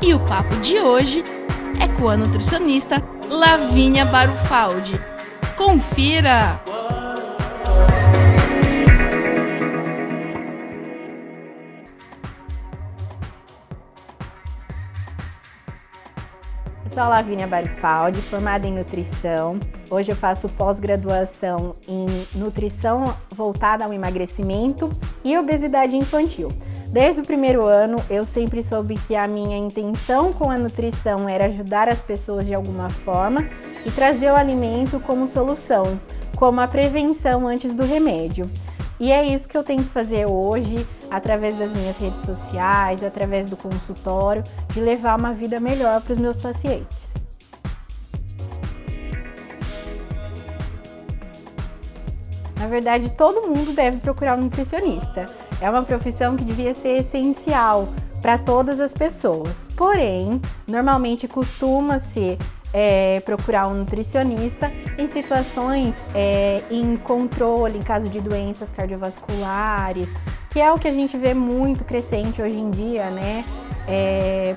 E o papo de hoje é com a nutricionista Lavínia Barufaldi. Confira! Eu sou a Lavínia Barufaldi, formada em nutrição. Hoje eu faço pós-graduação em nutrição voltada ao emagrecimento e obesidade infantil. Desde o primeiro ano, eu sempre soube que a minha intenção com a nutrição era ajudar as pessoas de alguma forma e trazer o alimento como solução, como a prevenção antes do remédio. E é isso que eu tento fazer hoje, através das minhas redes sociais, através do consultório, de levar uma vida melhor para os meus pacientes. Na verdade, todo mundo deve procurar um nutricionista. É uma profissão que devia ser essencial para todas as pessoas. Porém, normalmente costuma-se procurar um nutricionista em situações em controle, em caso de doenças cardiovasculares, que é o que a gente vê muito crescente hoje em dia, né?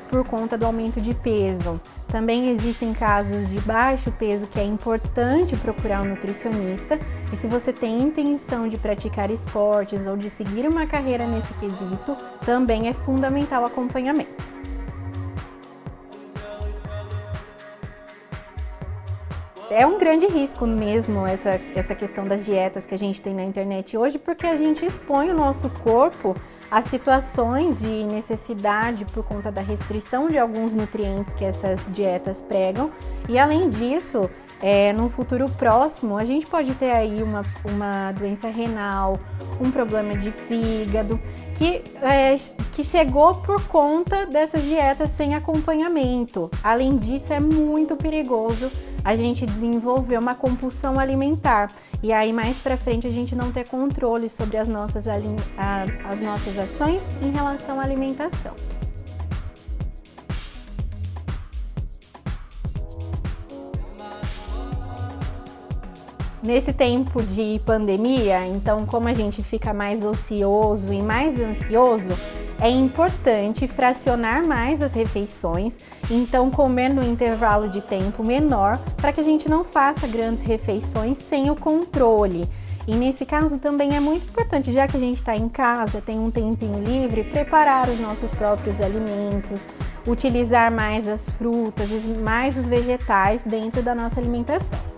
Por conta do aumento de peso. Também existem casos de baixo peso que é importante procurar um nutricionista, e se você tem intenção de praticar esportes ou de seguir uma carreira nesse quesito, também é fundamental o acompanhamento. É um grande risco mesmo essa questão das dietas que a gente tem na internet hoje, porque a gente expõe o nosso corpo a situações de necessidade por conta da restrição de alguns nutrientes que essas dietas pregam. E além disso, num futuro próximo, a gente pode ter aí uma doença renal, um problema de fígado, que chegou por conta dessas dietas sem acompanhamento. Além disso, é muito perigoso a gente desenvolver uma compulsão alimentar e aí mais para frente a gente não ter controle sobre as nossas ações em relação à alimentação. Nesse tempo de pandemia, então, como a gente fica mais ocioso e mais ansioso, é importante fracionar mais as refeições, então comer no intervalo de tempo menor, para que a gente não faça grandes refeições sem o controle. E nesse caso também é muito importante, já que a gente está em casa, tem um tempinho livre, preparar os nossos próprios alimentos, utilizar mais as frutas e mais os vegetais dentro da nossa alimentação.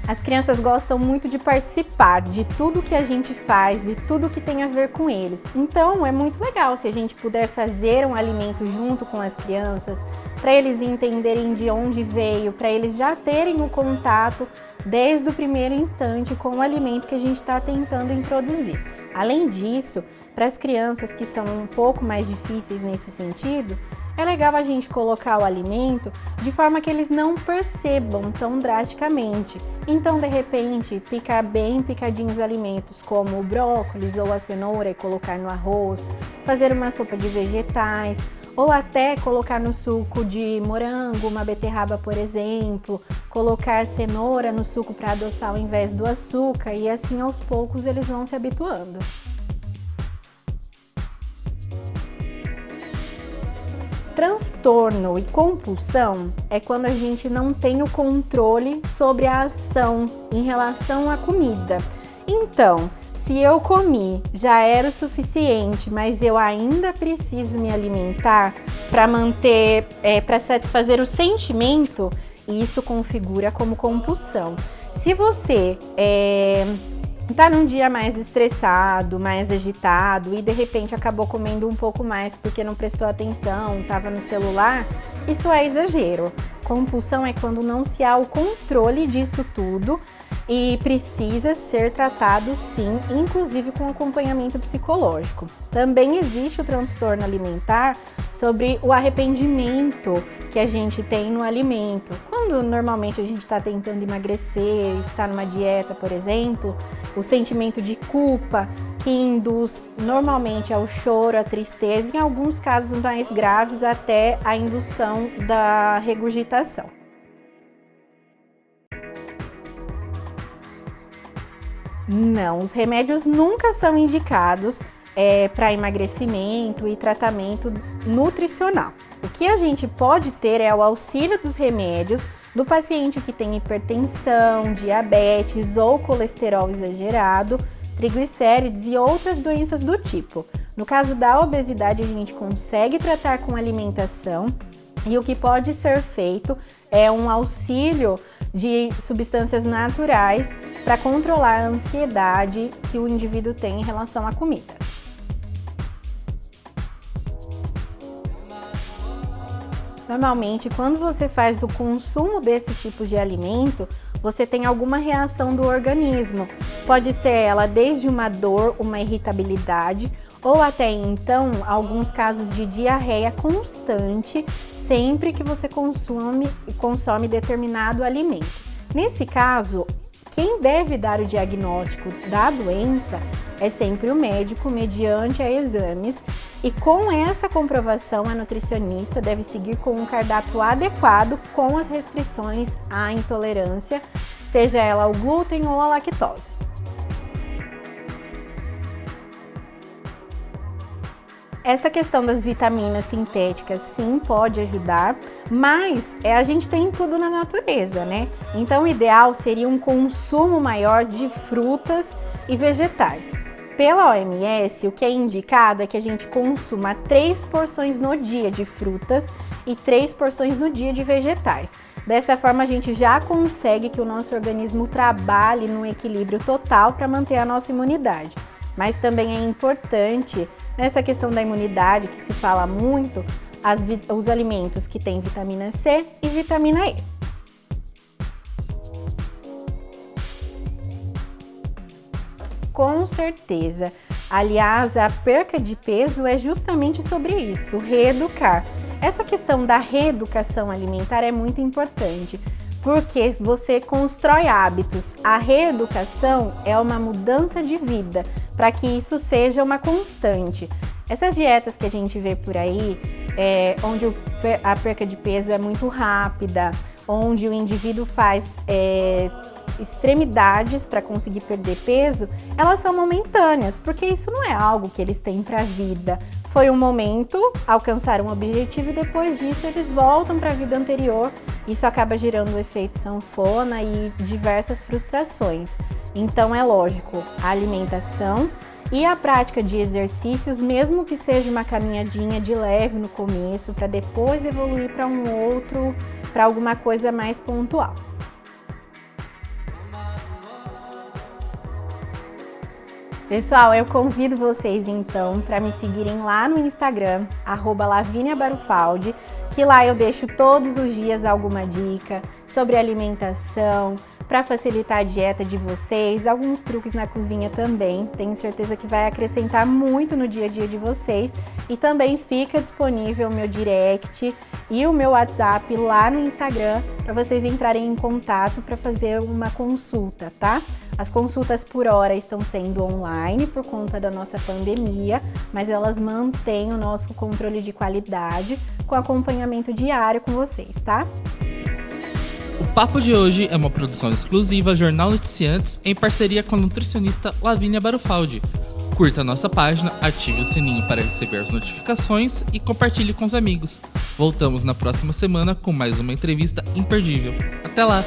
As crianças gostam muito de participar de tudo que a gente faz e tudo que tem a ver com eles. Então, é muito legal se a gente puder fazer um alimento junto com as crianças, para eles entenderem de onde veio, para eles já terem o contato desde o primeiro instante com o alimento que a gente está tentando introduzir. Além disso, para as crianças que são um pouco mais difíceis nesse sentido, é legal a gente colocar o alimento de forma que eles não percebam tão drasticamente. Então, de repente, picar bem picadinhos os alimentos como o brócolis ou a cenoura e colocar no arroz, fazer uma sopa de vegetais, ou até colocar no suco de morango, uma beterraba, por exemplo, colocar cenoura no suco para adoçar ao invés do açúcar, e assim aos poucos eles vão se habituando. Transtorno e compulsão é quando a gente não tem o controle sobre a ação em relação à comida. Então, se eu comi, já era o suficiente, mas eu ainda preciso me alimentar para manter, para satisfazer o sentimento, isso configura como compulsão. Se você tá num dia mais estressado, mais agitado e de repente acabou comendo um pouco mais porque não prestou atenção, estava no celular, isso é exagero. Compulsão é quando não se há o controle disso tudo e precisa ser tratado sim, inclusive com acompanhamento psicológico. Também existe o transtorno alimentar sobre o arrependimento que a gente tem no alimento. Quando normalmente a gente está tentando emagrecer, está numa dieta, por exemplo, o sentimento de culpa que induz normalmente ao choro, à tristeza, em alguns casos mais graves até a indução da regurgitação. Não, os remédios nunca são indicados para emagrecimento e tratamento nutricional. O que a gente pode ter é o auxílio dos remédios do paciente que tem hipertensão, diabetes ou colesterol exagerado, triglicérides e outras doenças do tipo. No caso da obesidade, a gente consegue tratar com alimentação e o que pode ser feito é um auxílio de substâncias naturais para controlar a ansiedade que o indivíduo tem em relação à comida. Normalmente, quando você faz o consumo desses tipos de alimento, você tem alguma reação do organismo. Pode ser ela desde uma dor, uma irritabilidade, ou até então, alguns casos de diarreia constante, sempre que você consome determinado alimento. Nesse caso, quem deve dar o diagnóstico da doença é sempre o médico, mediante a exames, e com essa comprovação, a nutricionista deve seguir com um cardápio adequado com as restrições à intolerância, seja ela ao glúten ou à lactose. Essa questão das vitaminas sintéticas sim pode ajudar, mas a gente tem tudo na natureza, né? Então o ideal seria um consumo maior de frutas e vegetais. Pela OMS, o que é indicado é que a gente consuma 3 porções no dia de frutas e 3 porções no dia de vegetais. Dessa forma, a gente já consegue que o nosso organismo trabalhe num equilíbrio total para manter a nossa imunidade. Mas também é importante, nessa questão da imunidade, que se fala muito, os alimentos que têm vitamina C e vitamina E. Com certeza. Aliás, a perca de peso é justamente sobre isso, reeducar. Essa questão da reeducação alimentar é muito importante, porque você constrói hábitos. A reeducação é uma mudança de vida, para que isso seja uma constante. Essas dietas que a gente vê por aí, onde a perca de peso é muito rápida, onde o indivíduo faz extremidades para conseguir perder peso, elas são momentâneas, porque isso não é algo que eles têm para a vida. Foi um momento, alcançaram um objetivo e depois disso eles voltam para a vida anterior. Isso acaba gerando o efeito sanfona e diversas frustrações. Então é lógico, a alimentação e a prática de exercícios, mesmo que seja uma caminhadinha de leve no começo, para depois evoluir para alguma coisa mais pontual. Pessoal, eu convido vocês então para me seguirem lá no Instagram, @LaviniaBarufaldi, que lá eu deixo todos os dias alguma dica sobre alimentação, para facilitar a dieta de vocês, alguns truques na cozinha também. Tenho certeza que vai acrescentar muito no dia a dia de vocês. E também fica disponível o meu direct e o meu WhatsApp lá no Instagram para vocês entrarem em contato para fazer uma consulta, tá? As consultas por hora estão sendo online por conta da nossa pandemia, mas elas mantêm o nosso controle de qualidade com acompanhamento diário com vocês, tá? O papo de hoje é uma produção exclusiva Jornal Noticiantes em parceria com a nutricionista Lavínia Barufaldi. Curta a nossa página, ative o sininho para receber as notificações e compartilhe com os amigos. Voltamos na próxima semana com mais uma entrevista imperdível. Até lá!